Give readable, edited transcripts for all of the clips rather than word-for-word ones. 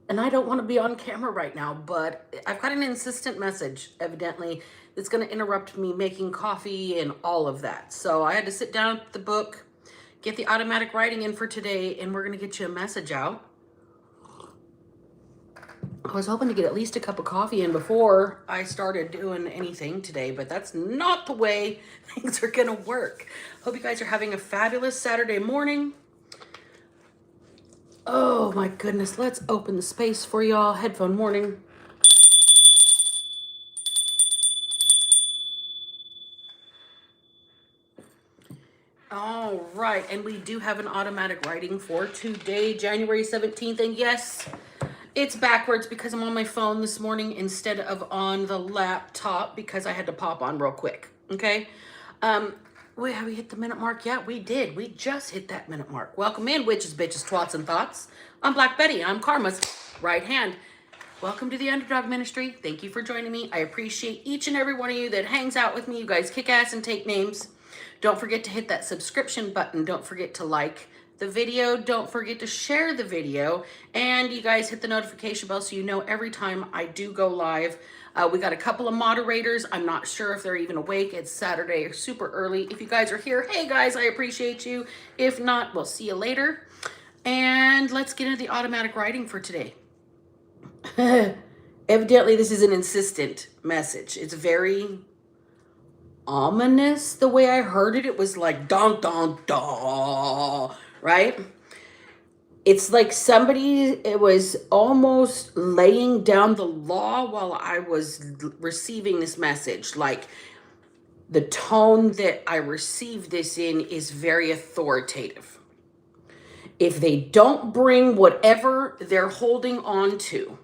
And I don't want to be on camera right now, but I've got an insistent message, evidently, that's going to interrupt me making coffee and all of that. So I had to sit down with the book, get the automatic writing in for today, and we're going to get you a message out. I was hoping to get at least a cup of coffee in before I started doing anything today, but that's not the way things are going to work. Hope you guys are having a fabulous Saturday morning. Oh my goodness, let's open the space for y'all. Headphone morning. All right, and we do have an automatic writing for today, January 17th. And yes, it's backwards because I'm on my phone this morning instead of on the laptop because I had to pop on real quick, okay? Wait, have we hit the minute mark? Yeah, we did. We just hit that minute mark. Welcome in, witches, bitches, twats, and thoughts. I'm Black Betty. I'm Karma's right hand. Welcome to the Underdog Ministry. Thank you for joining me. I appreciate each and every one of you that hangs out with me. You guys kick ass and take names. Don't forget to hit that subscription button. Don't forget to like the video. Don't forget to share the video. And you guys hit the notification bell so you know every time I do go live. We got a couple of moderators. I'm not sure if they're even awake. It's Saturday or super early. If you guys are here, hey guys, I appreciate you. If not, we'll see you later. And let's get into the automatic writing for today. Evidently, this is an insistent message. It's very ominous the way I heard it. It was like dun dun dun, right? It's like somebody, it was almost laying down the law while I was receiving this message. Like the tone that I received this in is very authoritative. If they don't bring whatever they're holding on to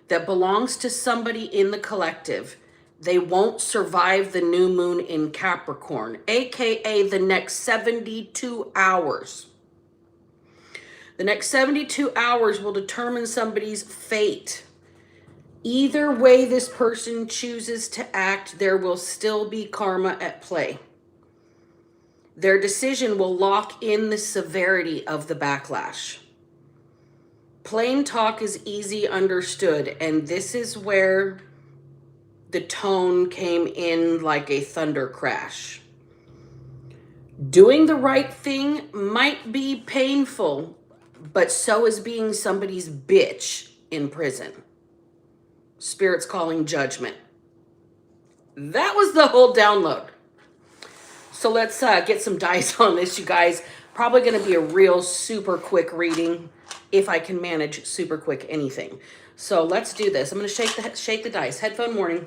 that belongs to somebody in the collective, they won't survive the new moon in Capricorn, aka the next 72 hours. The next 72 hours will determine somebody's fate. Either way this person chooses to act, there will still be karma at play. Their decision will lock in the severity of the backlash. Plain talk is easy understood, and this is where the tone came in like a thunder crash. Doing the right thing might be painful, but so is being somebody's bitch in prison. Spirit's calling judgment. That was the whole download. So let's get some dice on this, you guys. Probably going to be a real super quick reading if I can manage super quick anything. So let's do this. I'm going to shake the dice. Headphone morning.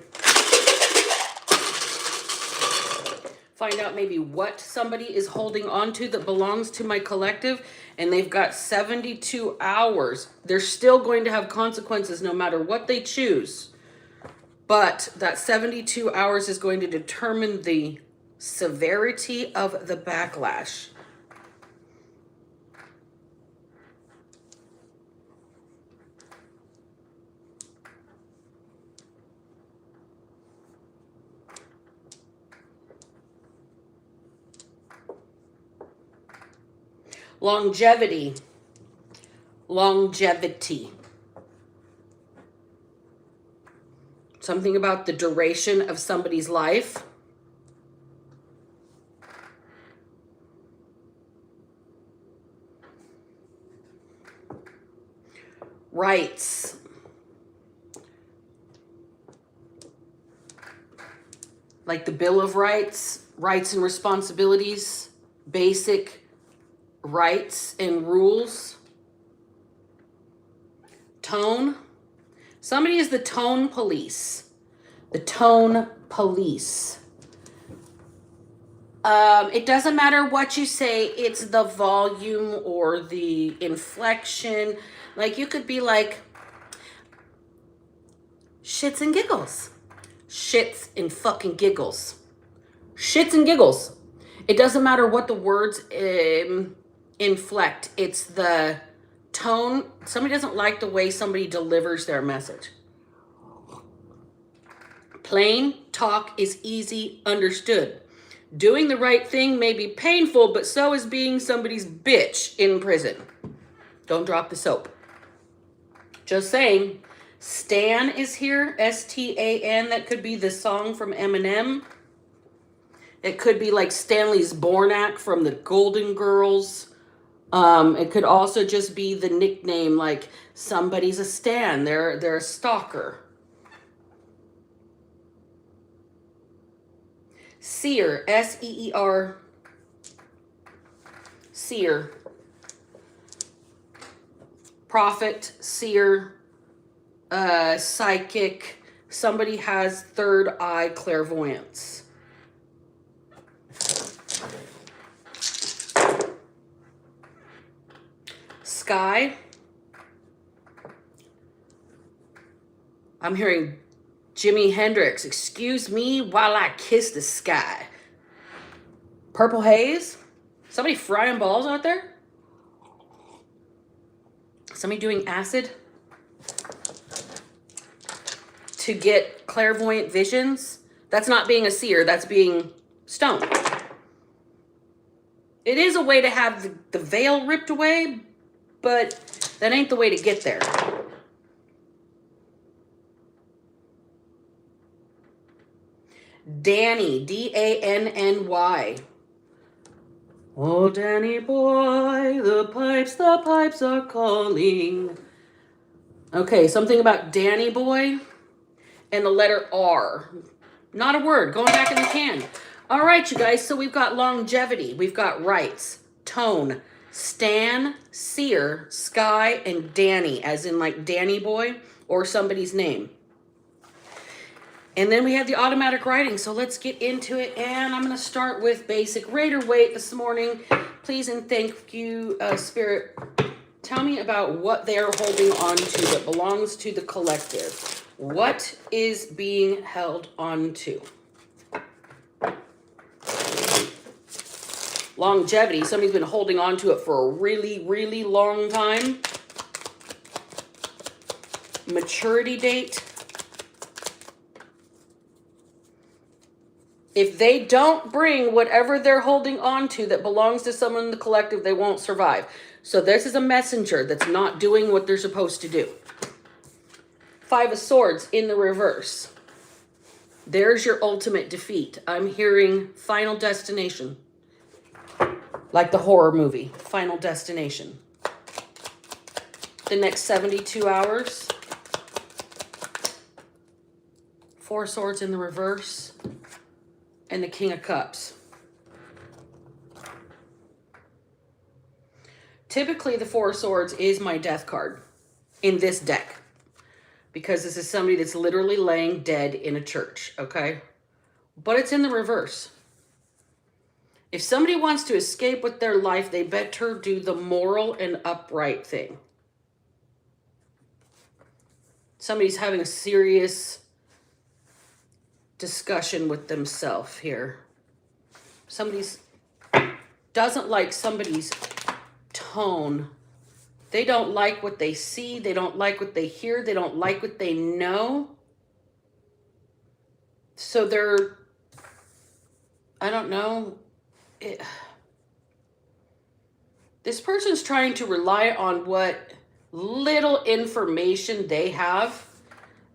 Find out maybe what somebody is holding on to that belongs to my collective, and they've got 72 hours. They're still going to have consequences no matter what they choose. But that 72 hours is going to determine the severity of the backlash. Longevity. Something about the duration of somebody's life. Rights. Like the Bill of Rights, rights and responsibilities, basic rights and rules. Tone. Somebody is the tone police. The tone police. It doesn't matter what you say. It's the volume or the inflection. Like you could be like, shits and giggles. Shits and fucking giggles. Shits and giggles. It doesn't matter what the words inflect. It's the tone. Somebody doesn't like the way somebody delivers their message. Plain talk is easy understood. Doing the right thing may be painful, but so is being somebody's bitch in prison. Don't drop the soap. Just saying. Stan is here. S-T-A-N. That could be the song from Eminem. It could be like Stanley's Bornak from the Golden Girls. It could also just be the nickname, like somebody's a Stan. They're a stalker. Seer. S-E-E-R. Seer. Prophet, seer, psychic. Somebody has third eye clairvoyance. Sky. I'm hearing Jimi Hendrix. Excuse me while I kiss the sky. Purple haze. Somebody frying balls out there? Somebody doing acid to get clairvoyant visions. That's not being a seer. That's being stoned. It is a way to have the veil ripped away, but that ain't the way to get there. Danny. D-A-N-N-Y. Oh, Danny boy, the pipes are calling. Okay, something about Danny boy and the letter R. Not a word, going back in the can. All right, you guys, so we've got longevity. We've got rights, tone, Stan, seer, sky, and Danny, as in like Danny boy or somebody's name. And then we have the automatic writing. So let's get into it. And I'm going to start with basic Raider weight this morning. Please and thank you, Spirit. Tell me about what they are holding on to that belongs to the collective. What is being held on to? Longevity. Somebody's been holding on to it for a really, really long time. Maturity date. If they don't bring whatever they're holding on to that belongs to someone in the collective, they won't survive. So this is a messenger that's not doing what they're supposed to do. Five of Swords in the reverse. There's your ultimate defeat. I'm hearing Final Destination. Like the horror movie, Final Destination. The next 72 hours. Four Swords in the reverse. And the King of Cups. Typically, the Four of Swords is my death card in this deck. Because this is somebody that's literally laying dead in a church, okay? But it's in the reverse. If somebody wants to escape with their life, they better do the moral and upright thing. Somebody's having a serious discussion with themselves here. Somebody's doesn't like somebody's tone. They don't like what they see. They don't like what they hear. They don't like what they know. So they're, I don't know. This person's trying to rely on what little information they have,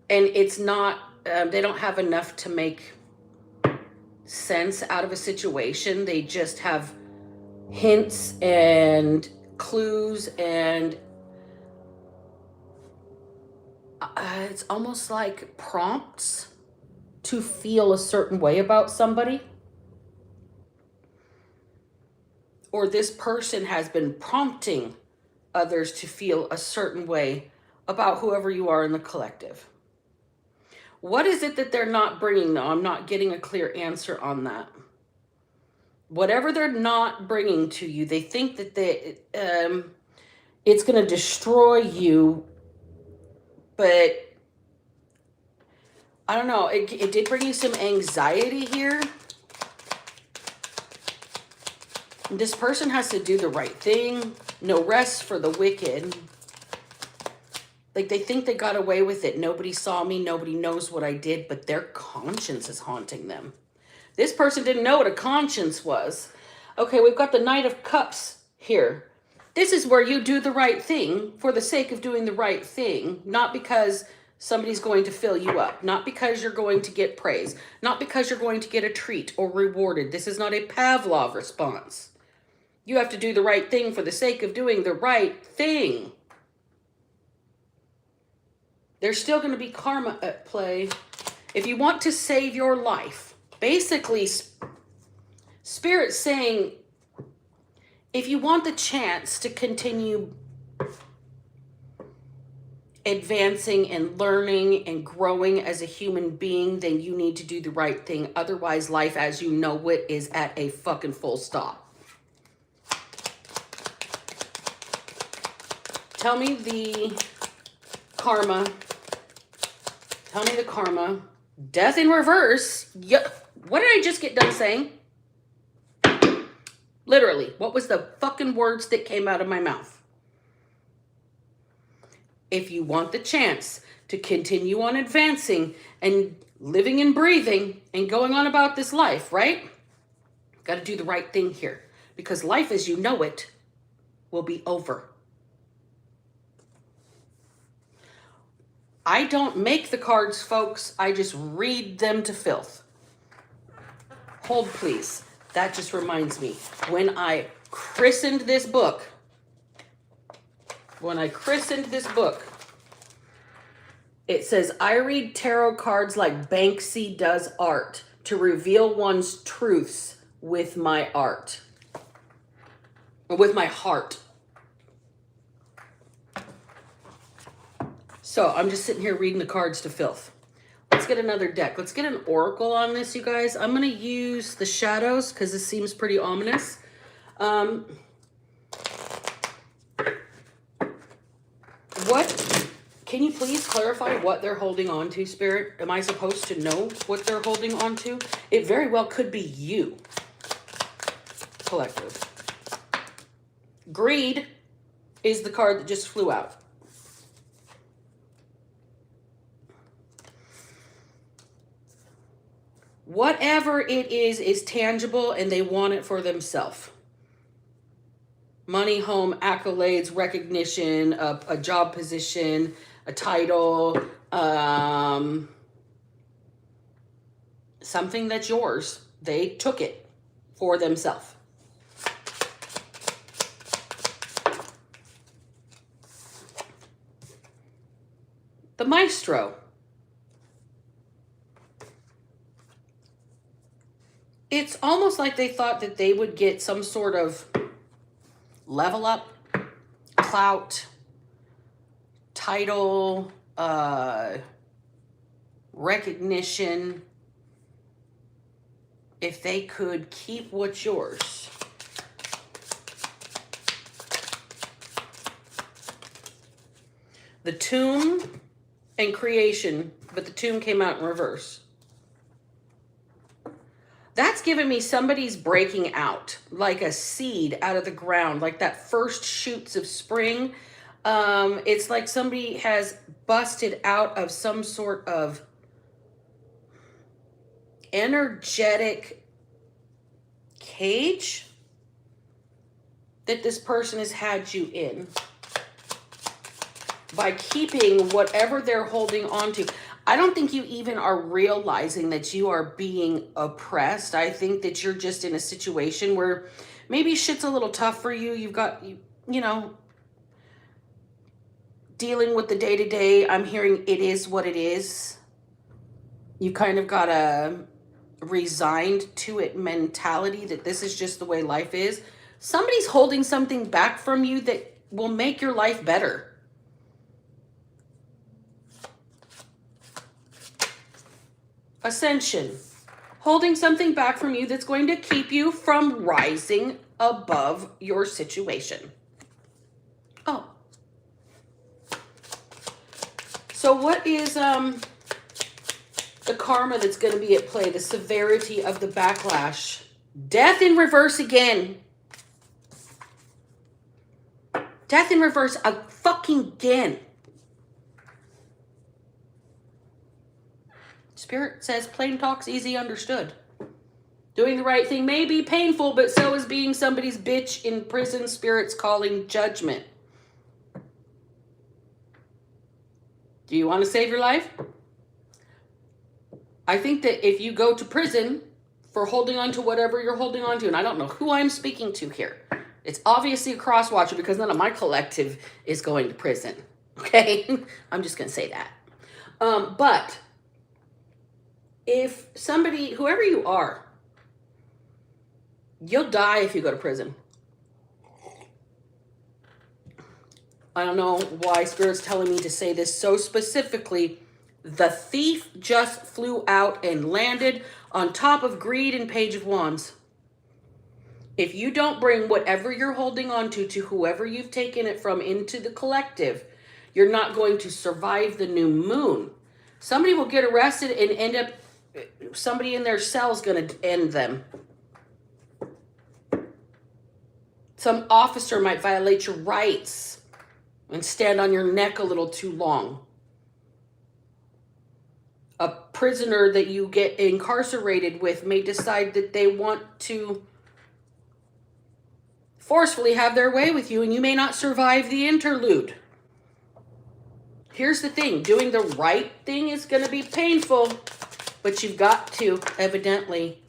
and it's not, they don't have enough to make sense out of a situation. They just have hints and clues, and it's almost like prompts to feel a certain way about somebody. Or this person has been prompting others to feel a certain way about whoever you are in the collective. What is it that they're not bringing, though? I'm not getting a clear answer on that. Whatever they're not bringing to you, they think that it's going to destroy you. But I don't know. It did bring you some anxiety here. This person has to do the right thing. No rest for the wicked. Like, they think they got away with it. Nobody saw me. Nobody knows what I did. But their conscience is haunting them. This person didn't know what a conscience was. Okay, we've got the Knight of Cups here. This is where you do the right thing for the sake of doing the right thing, not because somebody's going to fill you up, not because you're going to get praise, not because you're going to get a treat or rewarded. This is not a Pavlov response. You have to do the right thing for the sake of doing the right thing. There's still going to be karma at play. If you want to save your life, basically, Spirit's saying, if you want the chance to continue advancing and learning and growing as a human being, then you need to do the right thing. Otherwise, life as you know it is at a fucking full stop. Tell me the karma. Tell me the karma. Death in reverse. What did I just get done saying? Literally, what was the fucking words that came out of my mouth? If you want the chance to continue on advancing and living and breathing and going on about this life, right? Got to do the right thing here, because life as you know it will be over. I don't make the cards, folks. I just read them to filth. Hold, please. That just reminds me. When I christened this book, it says, I read tarot cards like Banksy does art to reveal one's truths with my art. Or with my heart. So I'm just sitting here reading the cards to filth. Let's get another deck. Let's get an oracle on this, you guys. I'm going to use the shadows because this seems pretty ominous. Can you please clarify what they're holding on to, Spirit? Am I supposed to know what they're holding on to? It very well could be you. Collective. Greed is the card that just flew out. Whatever it is tangible and they want it for themselves. Money, home, accolades, recognition, a job position, a title, something that's yours. They took it for themselves. The Maestro. It's almost like they thought that they would get some sort of level up, clout, title, recognition, if they could keep what's yours. The Tomb and Creation, but the Tomb came out in reverse. That's giving me somebody's breaking out, like a seed out of the ground, like that first shoots of spring. It's like somebody has busted out of some sort of energetic cage that this person has had you in by keeping whatever they're holding on to. I don't think you even are realizing that you are being oppressed. I think that you're just in a situation where maybe shit's a little tough for you. You've got, you know, dealing with the day-to-day. I'm hearing it is what it is. You kind of got a resigned to it mentality that this is just the way life is. Somebody's holding something back from you that will make your life better. Ascension. Holding something back from you that's going to keep you from rising above your situation. Oh. So what is the karma that's going to be at play? The severity of the backlash. Death in reverse again. Death in reverse again. Spirit says plain talk's easy understood. Doing the right thing may be painful, but so is being somebody's bitch in prison. Spirit's calling judgment. Do you want to save your life? I think that if you go to prison for holding on to whatever you're holding on to, and I don't know who I'm speaking to here. It's obviously a cross watcher because none of my collective is going to prison. Okay? I'm just going to say that. But if somebody, whoever you are, you'll die if you go to prison. I don't know why Spirit's telling me to say this so specifically. The thief just flew out and landed on top of greed and Page of Wands. If you don't bring whatever you're holding on to whoever you've taken it from into the collective, you're not going to survive the new moon. Somebody will get arrested and end up, somebody in their cell is going to end them. Some officer might violate your rights and stand on your neck a little too long. A prisoner that you get incarcerated with may decide that they want to forcefully have their way with you, and you may not survive the interlude. Here's the thing. Doing the right thing is going to be painful, but you've got to, evidently.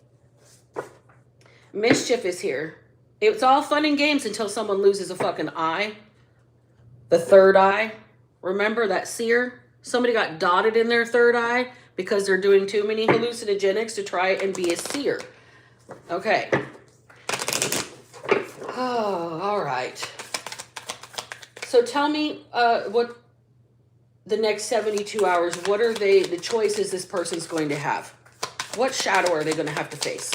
Mischief is here. It's all fun and games until someone loses a fucking eye. The third eye. Remember that seer? Somebody got dotted in their third eye because they're doing too many hallucinogenics to try and be a seer. Okay. Oh, all right. So tell me what the next 72 hours, what are the choices this person's going to have? What shadow are they going to have to face?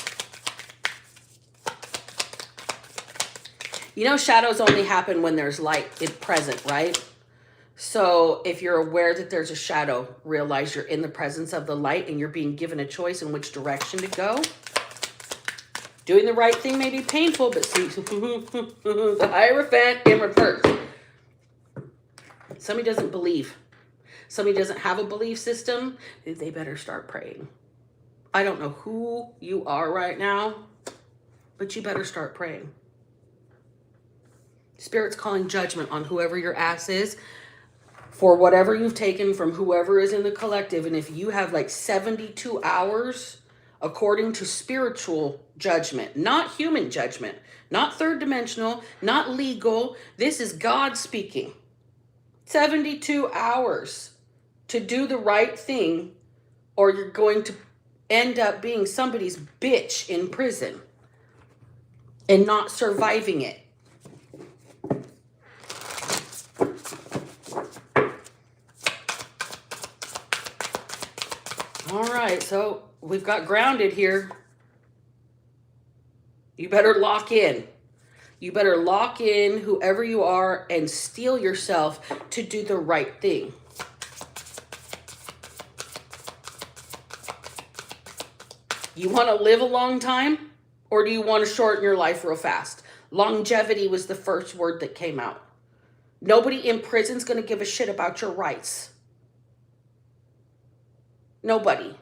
You know, shadows only happen when there's light present, right? So if you're aware that there's a shadow, realize you're in the presence of the light and you're being given a choice in which direction to go. Doing the right thing may be painful, but see, the Hierophant in reverse. Somebody doesn't believe. Somebody doesn't have a belief system. They better start praying. I don't know who you are right now, but you better start praying. Spirit's calling judgment on whoever your ass is for whatever you've taken from whoever is in the collective. And if you have like 72 hours, according to spiritual judgment, not human judgment, not third dimensional, not legal. This is God speaking. 72 hours to do the right thing, or you're going to end up being somebody's bitch in prison and not surviving it. All right, so we've got grounded here. You better lock in. You better lock in whoever you are and steel yourself to do the right thing. You want to live a long time, or do you want to shorten your life real fast? Longevity was the first word that came out. Nobody in prison's going to give a shit about your rights. Nobody. And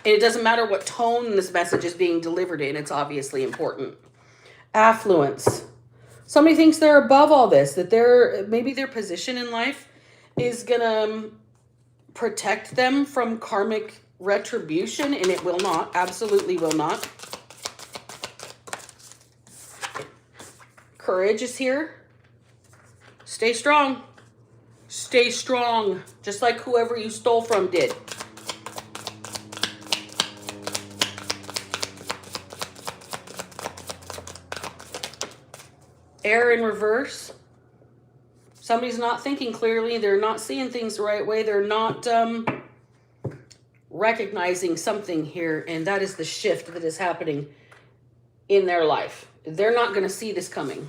it doesn't matter what tone this message is being delivered in. It's obviously important. Affluence. Somebody thinks they're above all this, that maybe their position in life is going to protect them from karmic retribution, and it will not. Absolutely will not. Courage is here. Stay strong. Stay strong, just like whoever you stole from did. Air in reverse. Somebody's not thinking clearly. They're not seeing things the right way. They're not recognizing something here, and that is the shift that is happening in their life. They're not going to see this coming.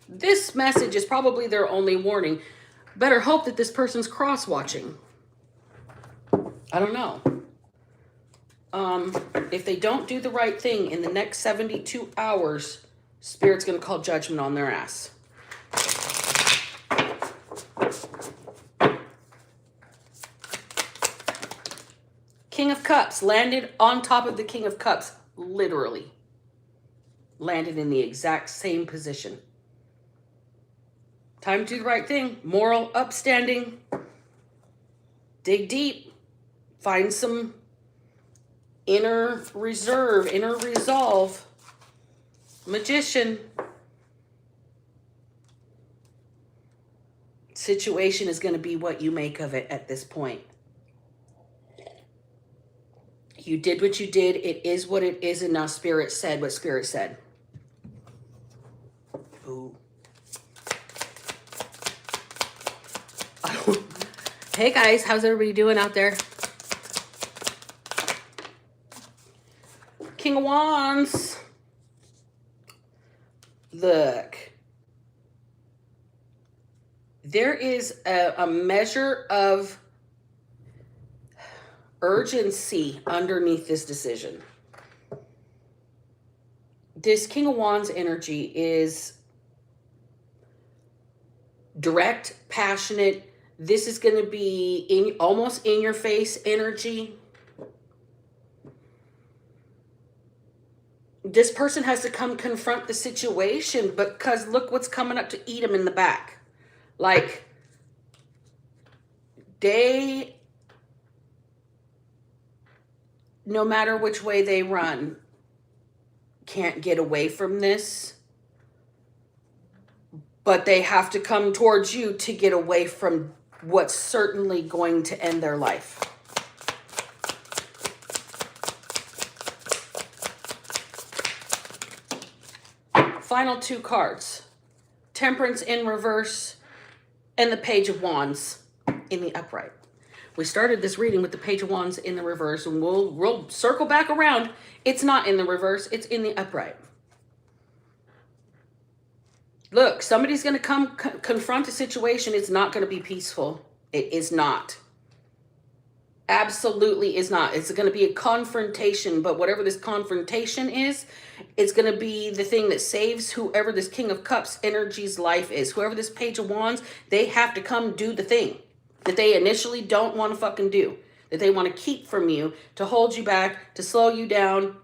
This message is probably their only warning. Better hope that this person's cross-watching. I don't know. If they don't do the right thing in the next 72 hours, Spirit's going to call judgment on their ass. King of Cups landed on top of the King of Cups. literally landed in the exact same position. Time to do the right thing. Moral, upstanding. Dig deep. Find some inner reserve, inner resolve. Magician. Situation is going to be what you make of it at this point. You did what you did. It is what it is. And now Spirit said what Spirit said. Ooh. Hey guys, how's everybody doing out there? King of Wands. Look. There is a measure of urgency underneath this decision. This King of Wands energy is direct, passionate. This is going to be almost in your face energy. This person has to come confront the situation because look what's coming up to eat them in the back. Like, they, no matter which way they run, can't get away from this. But they have to come towards you to get away from what's certainly going to end their life. Final two cards. Temperance in reverse and the Page of Wands in the upright. We started this reading with the Page of Wands in the reverse, and we'll circle back around. It's not in the reverse. It's in the upright. Look, somebody's going to come confront a situation. It's not going to be peaceful. It is not. Absolutely is not. It's going to be a confrontation, but whatever this confrontation is, it's going to be the thing that saves whoever this King of Cups energy's life is. Whoever this Page of Wands, they have to come do the thing that they initially don't want to fucking do, that they want to keep from you, to hold you back, to slow you down,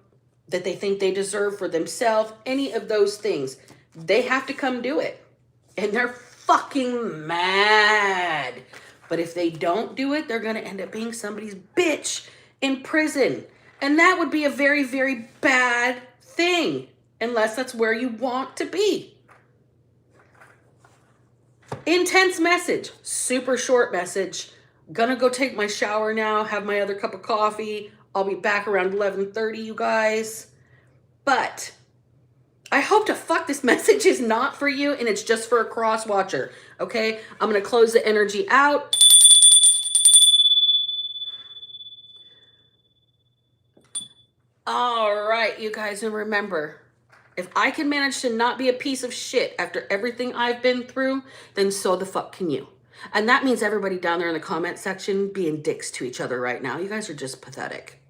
that they think they deserve for themselves, any of those things. They have to come do it. And they're fucking mad. But if they don't do it, they're going to end up being somebody's bitch in prison. And that would be a very, very bad thing. Unless that's where you want to be. Intense message. Super short message. Gonna go take my shower now. Have my other cup of coffee. I'll be back around 11:30, you guys. But I hope to fuck this message is not for you and it's just for a cross watcher. Okay? I'm going to close the energy out. All right, you guys. And remember, if I can manage to not be a piece of shit after everything I've been through, then so the fuck can you. And that means everybody down there in the comment section being dicks to each other right now. You guys are just pathetic.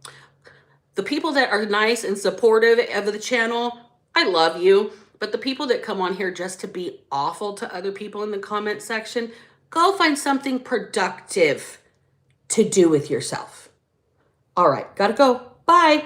The people that are nice and supportive of the channel, I love you. But the people that come on here just to be awful to other people in the comment section, go find something productive to do with yourself. All right, gotta go. Bye.